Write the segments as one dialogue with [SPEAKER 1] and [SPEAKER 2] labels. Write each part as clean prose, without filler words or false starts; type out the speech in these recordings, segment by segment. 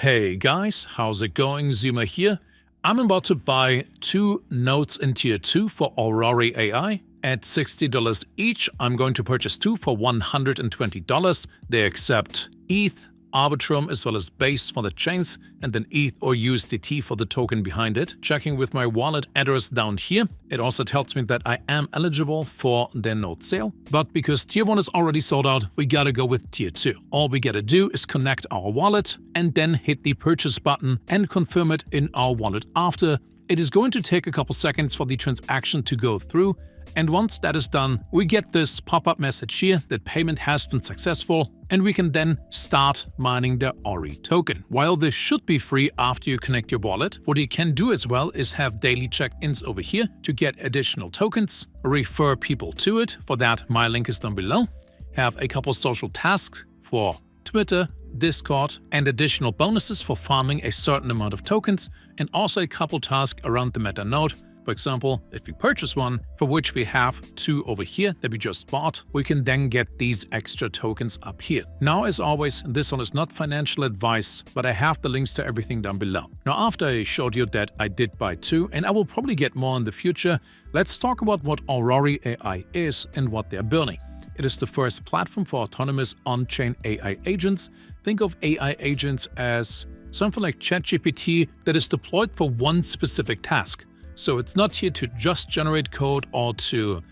[SPEAKER 1] Hey guys, how's it going? Zuma here. I'm about to buy 2 nodes in Tier 2 for Aurory AI. At $60 each, I'm going to purchase 2 for $120. They accept ETH, Arbitrum as well as Base for the chains, and then ETH or USDT for the token behind it. Checking with my wallet address down here, it also tells me that I am eligible for their node sale. But because Tier 1 is already sold out, we gotta go with Tier 2. All we gotta do is connect our wallet and then hit the purchase button and confirm it in our wallet after. It is going to take a couple seconds for the transaction to go through. And once that is done, we get this pop-up message here that payment has been successful, and we can then start mining the Aurory token. While this should be free after you connect your wallet, what you can do as well is have daily check-ins over here to get additional tokens, refer people to it. For that, my link is down below. Have a couple social tasks for Twitter, Discord, and additional bonuses for farming a certain amount of tokens, and also a couple tasks around the meta node. For example, if we purchase one, for which we have 2 over here that we just bought, we can then get these extra tokens up here. Now, as always, this one is not financial advice, but I have the links to everything down below. Now, after I showed you that I did buy 2, and I will probably get more in the future, let's talk about what Aurory AI is and what they're building. It is the first platform for autonomous on-chain AI agents. Think of AI agents as something like ChatGPT that is deployed for one specific task. So it's not here to just generate code or to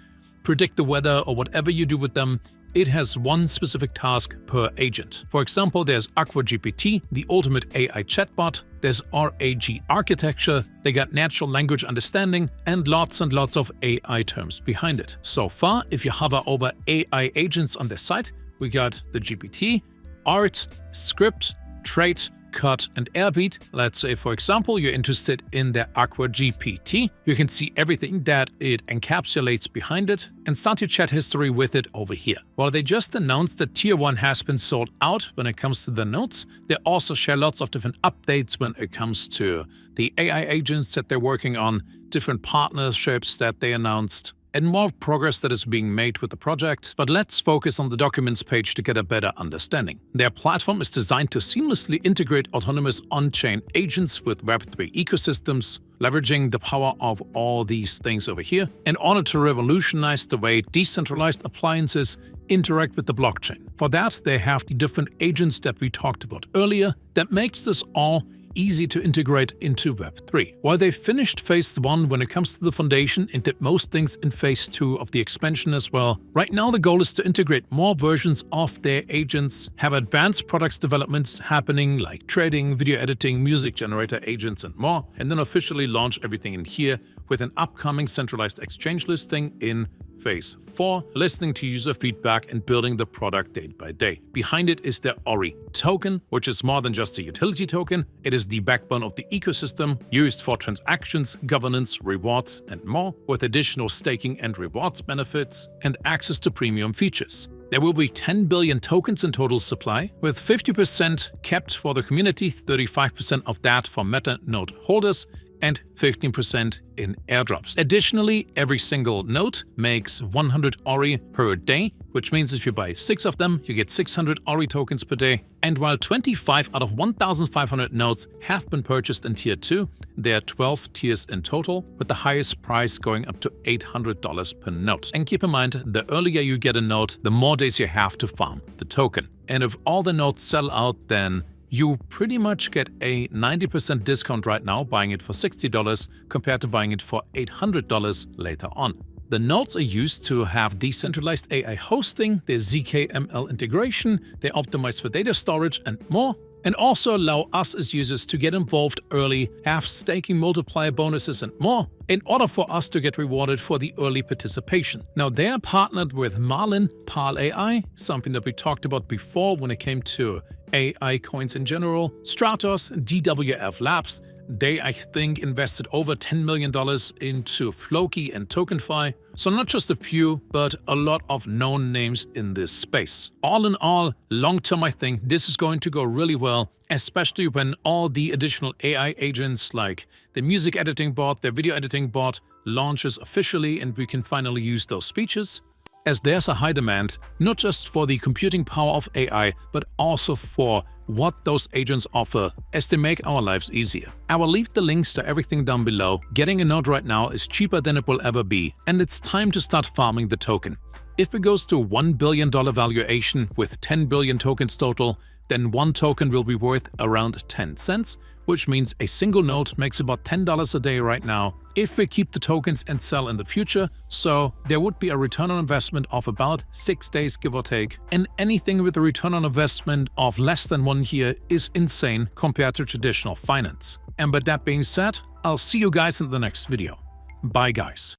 [SPEAKER 1] predict the weather or whatever you do with them. It has one specific task per agent. For example, there's AquaGPT, the ultimate AI chatbot. There's RAG architecture. They got natural language understanding and lots of AI terms behind it. So far, if you hover over AI agents on the site, we got the GPT, art, script, trait, cut, and airbeat. Let's say, for example, you're interested in the AquaGPT. You can see everything that it encapsulates behind it and start your chat history with it over here. While they just announced that Tier 1 has been sold out when it comes to the nodes, they also share lots of different updates when it comes to the AI agents that they're working on, different partnerships that they announced, and more progress that is being made with the project. But let's focus on the documents page to get a better understanding. Their platform is designed to seamlessly integrate autonomous on-chain agents with Web3 ecosystems, leveraging the power of all these things over here in order to revolutionize the way decentralized appliances interact with the blockchain. For that, they have the different agents that we talked about earlier that makes this all easy to integrate into Web3. While they finished phase 1 when it comes to the foundation and did most things in phase 2 of the expansion as well, right now the goal is to integrate more versions of their agents, have advanced products developments happening like trading, video editing, music generator agents, and more, and then officially launch everything in here with an upcoming centralized exchange listing in phase 4, listening to user feedback and building the product day by day. Behind it is the Aurory token, which is more than just a utility token. It is the backbone of the ecosystem, used for transactions, governance, rewards, and more, with additional staking and rewards benefits and access to premium features. There will be 10 billion tokens in total supply, with 50% kept for the community, 35% of that for meta node holders, and 15% in airdrops. Additionally, every single node makes 100 Aurory per day, which means if you buy 6 of them, you get 600 Aurory tokens per day. And while 25 out of 1,500 nodes have been purchased in Tier 2, there are 12 tiers in total, with the highest price going up to $800 per node. And keep in mind, the earlier you get a node, the more days you have to farm the token. And if all the nodes sell out, then you pretty much get a 90% discount right now buying it for $60 compared to buying it for $800 later on. The nodes are used to have decentralized AI hosting, their zkML integration, they optimize for data storage and more, and also allow us as users to get involved early, have staking multiplier bonuses and more, in order for us to get rewarded for the early participation. Now, they are partnered with Marlin, Pal AI, something that we talked about before when it came to AI coins in general, Stratos, DWF Labs. They, I think, invested over $10 million into Floki and TokenFi. So not just a few, but a lot of known names in this space. All in all, long-term I think this is going to go really well, especially when all the additional AI agents like the music editing bot, the video editing bot launches officially and we can finally use those features. As there's a high demand, not just for the computing power of AI, but also for what those agents offer, as they make our lives easier. I will leave the links to everything down below. Getting a node right now is cheaper than it will ever be, and it's time to start farming the token. If it goes to $1 billion valuation with 10 billion tokens total, then one token will be worth around 10 cents, which means a single node makes about $10 a day right now if we keep the tokens and sell in the future, so there would be a return on investment of about 6 days give or take, and anything with a return on investment of less than 1 year is insane compared to traditional finance. And with that being said, I'll see you guys in the next video. Bye guys.